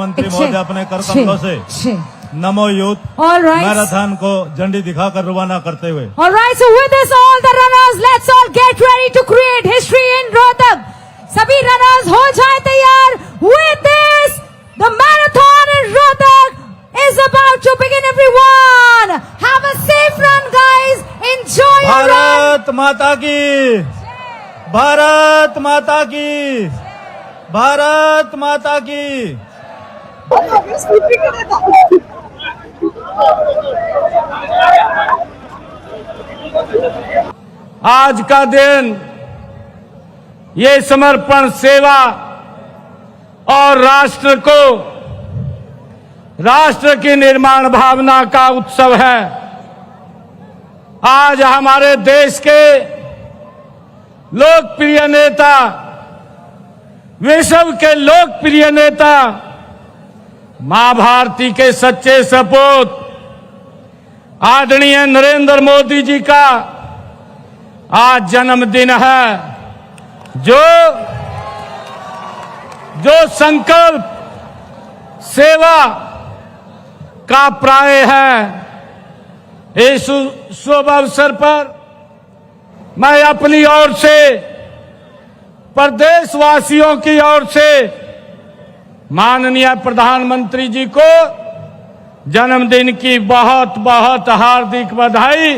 मंत्री महोदय अपने कर कमलों से नमो यूथ मैराथन को झंडी दिखाकर रवाना करते हुए Alright, so with this all the runners, let's all get ready to create history in Rohtak. सभी runners हो जाए तैयार. With this, the marathon in Rohtak is about to begin. Everyone, have a safe run, guys. Enjoy your run. Bharat माता की, भारत माता की, भारत माता की। आज का दिन ये समर्पण सेवा और राष्ट्र की निर्माण भावना का उत्सव है। आज हमारे देश के लोकप्रिय नेता, विश्व के लोकप्रिय नेता, मां भारती के सच्चे सपूत आदरणीय नरेंद्र मोदी जी का आज जन्मदिन है। जो संकल्प सेवा का प्राय है, इस शुभ अवसर पर मैं अपनी ओर से, प्रदेशवासियों की ओर से माननीय प्रधानमंत्री जी को जन्मदिन की बहुत बहुत हार्दिक बधाई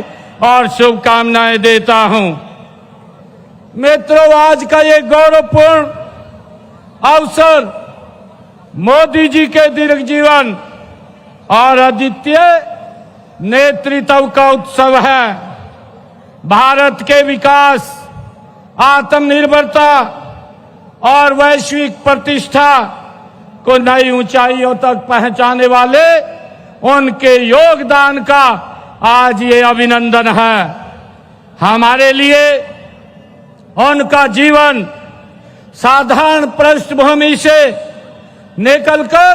और शुभकामनाएं देता हूं। मित्रों, आज का ये गौरवपूर्ण अवसर मोदी जी के दीर्घ जीवन और अद्वितीय नेतृत्व का उत्सव है। भारत के विकास, आत्मनिर्भरता और वैश्विक प्रतिष्ठा को नई ऊंचाइयों तक पहुंचाने वाले उनके योगदान का आज ये अभिनंदन है। हमारे लिए उनका जीवन साधारण पृष्ठभूमि से निकलकर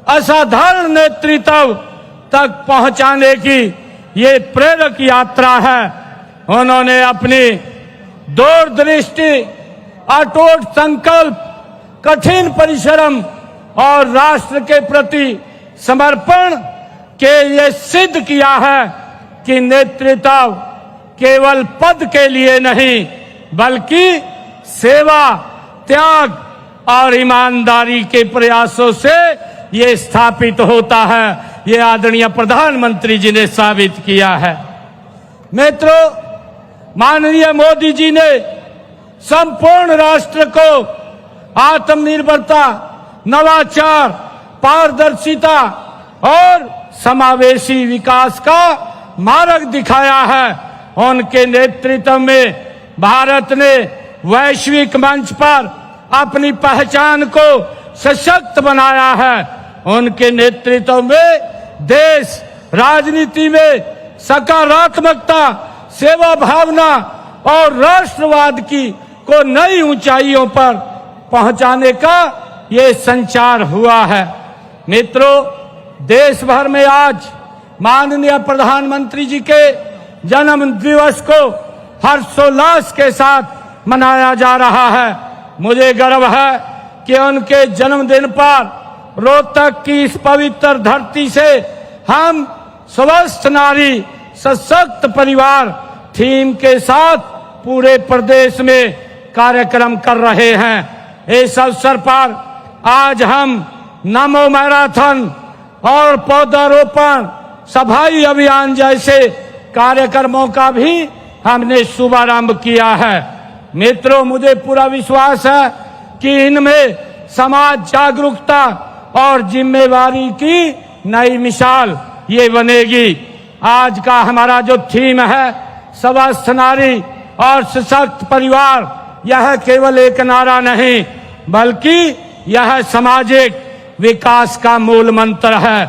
असाधारण नेतृत्व तक पहुंचाने की ये प्रेरक यात्रा है। उन्होंने अपनी दूरदृष्टि, अटूट संकल्प, कठिन परिश्रम और राष्ट्र के प्रति समर्पण के ये सिद्ध किया है कि नेतृत्व केवल पद के लिए नहीं, बल्कि सेवा, त्याग और ईमानदारी के प्रयासों से ये स्थापित होता है। ये आदरणीय प्रधानमंत्री जी ने साबित किया है। मित्रों, माननीय मोदी जी ने संपूर्ण राष्ट्र को आत्मनिर्भरता, नवाचार, पारदर्शिता और समावेशी विकास का मार्ग दिखाया है। उनके नेतृत्व में भारत ने वैश्विक मंच पर अपनी पहचान को सशक्त बनाया है। उनके नेतृत्व में देश राजनीति में सकारात्मकता, सेवा भावना और राष्ट्रवाद को नई ऊंचाइयों पर पहुंचाने का ये संचार हुआ है। मित्रों, देश भर में आज माननीय प्रधानमंत्री जी के जन्म दिवस को हर्षोल्लास के साथ मनाया जा रहा है। मुझे गर्व है कि उनके जन्मदिन पर रोहतक की इस पवित्र धरती से हम स्वस्थ नारी सशक्त परिवार थीम के साथ पूरे प्रदेश में कार्यक्रम कर रहे हैं। इस अवसर पर आज हम नमो मैराथन और पौधारोपण, सफाई अभियान जैसे कार्यक्रमों का भी हमने शुभारंभ किया है। मित्रों, मुझे पूरा विश्वास है कि इनमें समाज जागरूकता और जिम्मेवारी की नई मिसाल ये बनेगी। आज का हमारा जो थीम है, स्वस्थ नारी और सशक्त परिवार, यह केवल एक नारा नहीं, बल्कि यह सामाजिक विकास का मूल मंत्र है।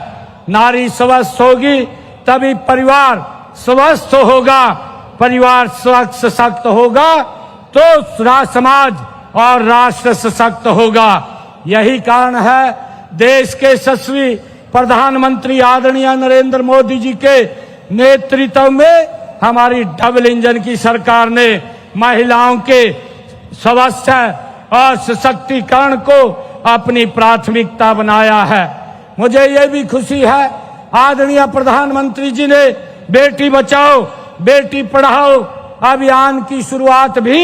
नारी स्वस्थ होगी तभी परिवार स्वस्थ होगा, परिवार सशक्त होगा तो समाज और राष्ट्र सशक्त होगा। यही कारण है देश के यशस्वी प्रधानमंत्री आदरणीय नरेंद्र मोदी जी के नेतृत्व में हमारी डबल इंजन की सरकार ने महिलाओं के स्वास्थ्य और सशक्तिकरण को अपनी प्राथमिकता बनाया है। मुझे ये भी खुशी है, आदरणीय प्रधानमंत्री जी ने बेटी बचाओ बेटी पढ़ाओ अभियान की शुरुआत भी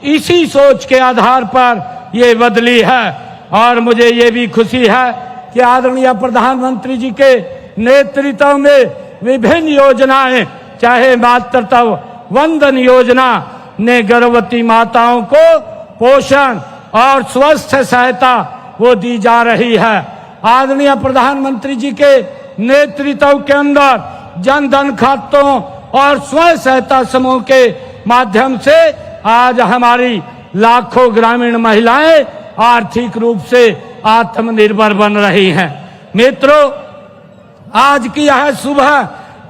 इसी सोच के आधार पर ये बदली है। और मुझे ये भी खुशी है कि आदरणीय प्रधानमंत्री जी के नेतृत्व में विभिन्न योजनाएं, चाहे मातृत्व वंदन योजना ने गर्भवती माताओं को पोषण और स्वास्थ्य सहायता वो दी जा रही है। आदरणीय प्रधानमंत्री जी के नेतृत्व के अंदर जन धन खातों और स्वयं सहायता समूह के माध्यम से आज हमारी लाखों ग्रामीण महिलाएं आर्थिक रूप से आत्मनिर्भर बन रही हैं। मित्रों, आज की यह सुबह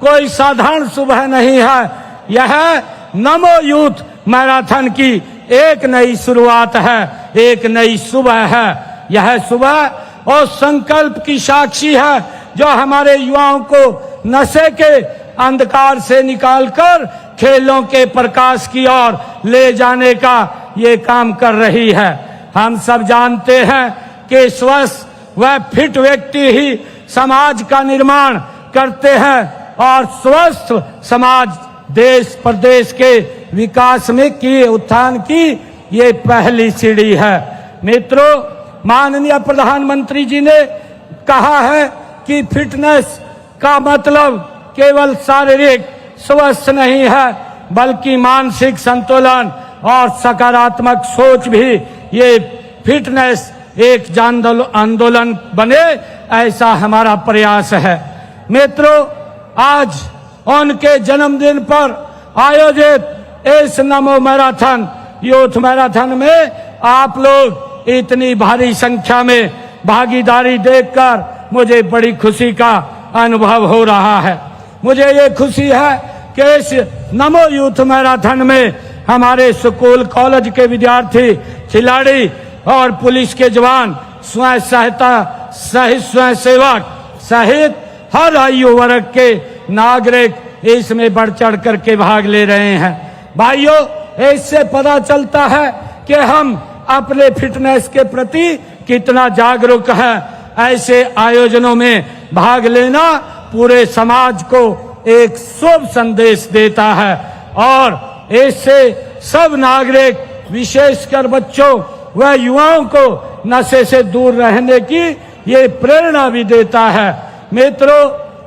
कोई साधारण सुबह नहीं है, यह नमो यूथ मैराथन की एक नई शुरुआत है, एक नई सुबह है। यह सुबह और संकल्प की साक्षी है जो हमारे युवाओं को नशे के अंधकार से निकालकर खेलों के प्रकाश की ओर ले जाने का ये काम कर रही है। हम सब जानते हैं कि स्वस्थ व फिट व्यक्ति ही समाज का निर्माण करते हैं और स्वस्थ समाज देश प्रदेश के विकास में की उत्थान की ये पहली सीढ़ी है। मित्रों, माननीय प्रधानमंत्री जी ने कहा है कि फिटनेस का मतलब केवल शारीरिक स्वस्थ नहीं है बल्कि मानसिक संतुलन और सकारात्मक सोच भी। ये फिटनेस एक जन आंदोलन बने, ऐसा हमारा प्रयास है। मित्रों, आज उनके जन्मदिन पर आयोजित इस नमो मैराथन यूथ मैराथन में आप लोग इतनी भारी संख्या में भागीदारी देखकर मुझे बड़ी खुशी का अनुभव हो रहा है। मुझे ये खुशी है कि इस नमो यूथ मैराथन में हमारे स्कूल कॉलेज के विद्यार्थी, खिलाड़ी और पुलिस के जवान, स्वयं सहायता सहित स्वयं सेवक सहित हर आयु वर्ग के नागरिक इसमें बढ़ चढ़ करके भाग ले रहे हैं। भाइयों, इससे पता चलता है कि हम अपने फिटनेस के प्रति कितना जागरूक है। ऐसे आयोजनों में भाग लेना पूरे समाज को एक शुभ संदेश देता है और इससे सब नागरिक, विशेषकर बच्चों व युवाओं को नशे से दूर रहने की ये प्रेरणा भी देता है। मित्रों,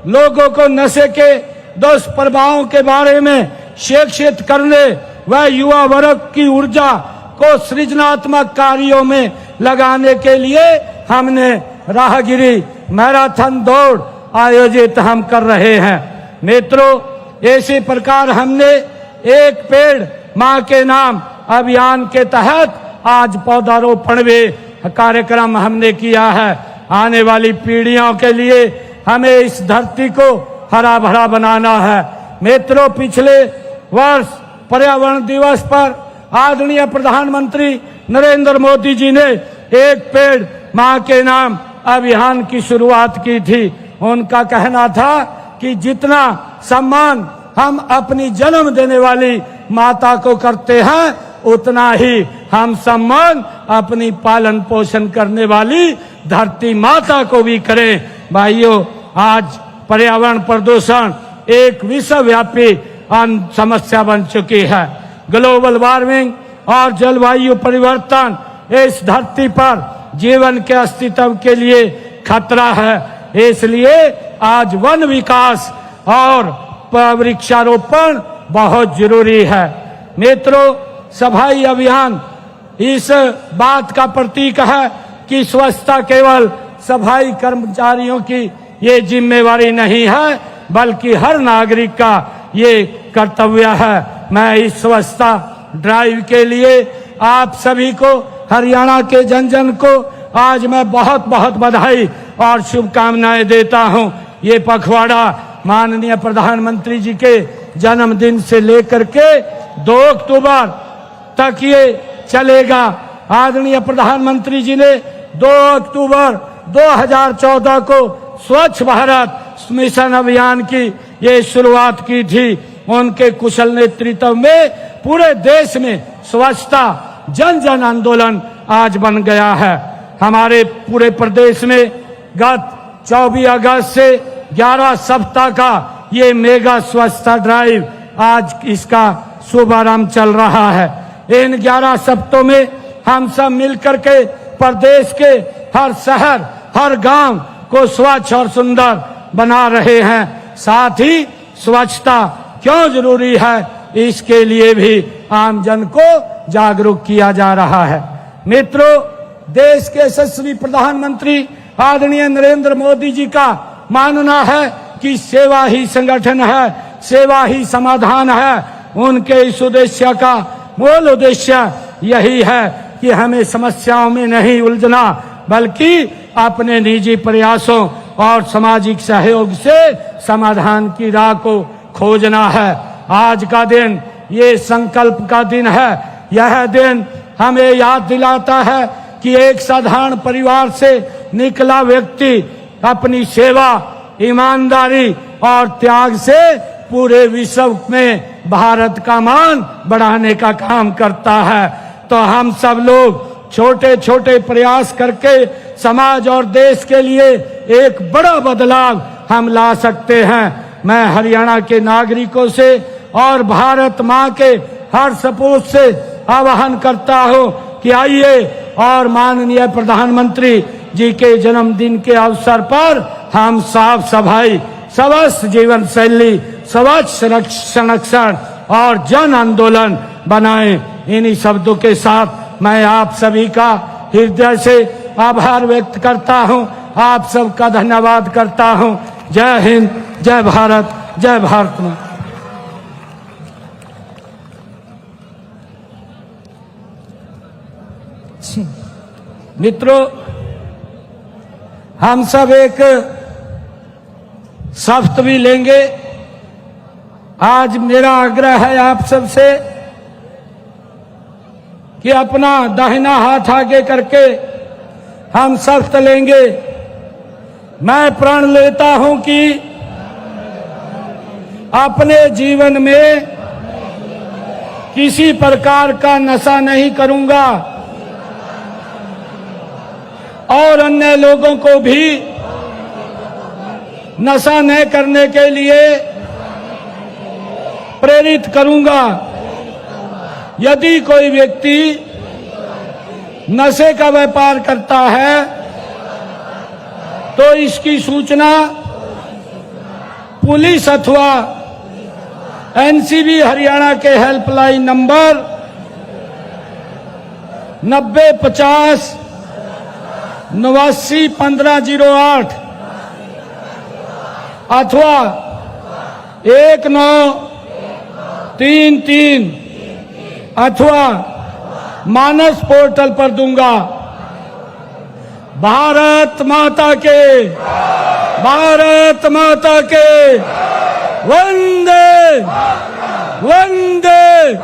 लोगों को नशे के दुष्प्रभावों के बारे में शिक्षित करने व युवा वर्ग की ऊर्जा को सृजनात्मक कार्यों में लगाने के लिए हमने राहगिरी मैराथन दौड़ आयोजित हम कर रहे हैं। मित्रों, इसी प्रकार हमने एक पेड़ मां के नाम अभियान के तहत आज पौधारोपण भी कार्यक्रम हमने किया है। आने वाली पीढ़ियों के लिए हमें इस धरती को हरा भरा बनाना है। मित्रों, पिछले वर्ष पर्यावरण दिवस पर आदरणीय प्रधानमंत्री नरेंद्र मोदी जी ने एक पेड़ मां के नाम अभियान की शुरुआत की थी। उनका कहना था कि जितना सम्मान हम अपनी जन्म देने वाली माता को करते हैं उतना ही हम सम्मान अपनी पालन पोषण करने वाली धरती माता को भी करें। भाइयों, आज पर्यावरण प्रदूषण एक विश्वव्यापी समस्या बन चुकी है। ग्लोबल वार्मिंग और जलवायु परिवर्तन इस धरती पर जीवन के अस्तित्व के लिए खतरा है। इसलिए आज वन विकास और वृक्षारोपण बहुत जरूरी है। मित्रों, सफाई अभियान इस बात का प्रतीक है कि स्वच्छता केवल सफाई कर्मचारियों की ये जिम्मेवारी नहीं है बल्कि हर नागरिक का ये कर्तव्य है। मैं इस स्वच्छता ड्राइव के लिए आप सभी को, हरियाणा के जन जन को आज मैं बहुत बहुत बधाई और शुभकामनाएं देता हूं। ये पखवाड़ा माननीय प्रधानमंत्री जी के जन्मदिन से लेकर के 2 अक्टूबर तक ये चलेगा। आदरणीय प्रधानमंत्री जी ने 2 अक्टूबर 2014 को स्वच्छ भारत मिशन अभियान की ये शुरुआत की थी। उनके कुशल नेतृत्व में पूरे देश में स्वच्छता जन जन आंदोलन आज बन गया है। हमारे पूरे प्रदेश में गत 24 अगस्त से 11 सप्ताह का ये मेगा स्वच्छता ड्राइव आज इसका शुभारंभ चल रहा है। इन 11 सप्ताहों में हम सब मिलकर के प्रदेश के हर शहर हर गांव को स्वच्छ और सुंदर बना रहे हैं। साथ ही स्वच्छता क्यों जरूरी है इसके लिए भी आम जन को जागरूक किया जा रहा है। मित्रों, देश के यशस्वी प्रधानमंत्री आदरणीय नरेंद्र मोदी जी का मानना है कि सेवा ही संगठन है, सेवा ही समाधान है। उनके इस उद्देश्य का मूल उद्देश्य यही है कि हमें समस्याओं में नहीं उलझना बल्कि अपने निजी प्रयासों और सामाजिक सहयोग से समाधान की राह को खोजना है। आज का दिन ये संकल्प का दिन है। यह दिन हमें याद दिलाता है कि एक साधारण परिवार से निकला व्यक्ति अपनी सेवा, ईमानदारी और त्याग से पूरे विश्व में भारत का मान बढ़ाने का काम करता है। तो हम सब लोग छोटे छोटे प्रयास करके समाज और देश के लिए एक बड़ा बदलाव हम ला सकते हैं। मैं हरियाणा के नागरिकों से और भारत माँ के हर सपूत से आह्वान करता हूँ कि आइए और माननीय प्रधानमंत्री जी के जन्मदिन के अवसर पर हम साफ सफाई, स्वस्थ जीवन शैली, स्वच्छ संरक्षण और जन आंदोलन बनाएं। इन्हीं शब्दों के साथ मैं आप सभी का हृदय से आभार व्यक्त करता हूं, आप सबका धन्यवाद करता हूं। जय हिंद, जय भारत, जय भारत मां। मित्रों, हम सब एक शपथ भी लेंगे। आज मेरा आग्रह है आप सबसे कि अपना दाहिना हाथ आगे करके हम शपथ लेंगे। मैं प्रण लेता हूं कि अपने जीवन में किसी प्रकार का नशा नहीं करूंगा और अन्य लोगों को भी नशा न करने के लिए प्रेरित करूंगा। यदि कोई व्यक्ति नशे का व्यापार करता है तो इसकी सूचना पुलिस अथवा एनसीबी हरियाणा के हेल्पलाइन नंबर 9050 89 1508 अथवा 1933 अथवा मानस पोर्टल पर दूंगा। भारत माता के, भारत माता के, वंदे वंदे।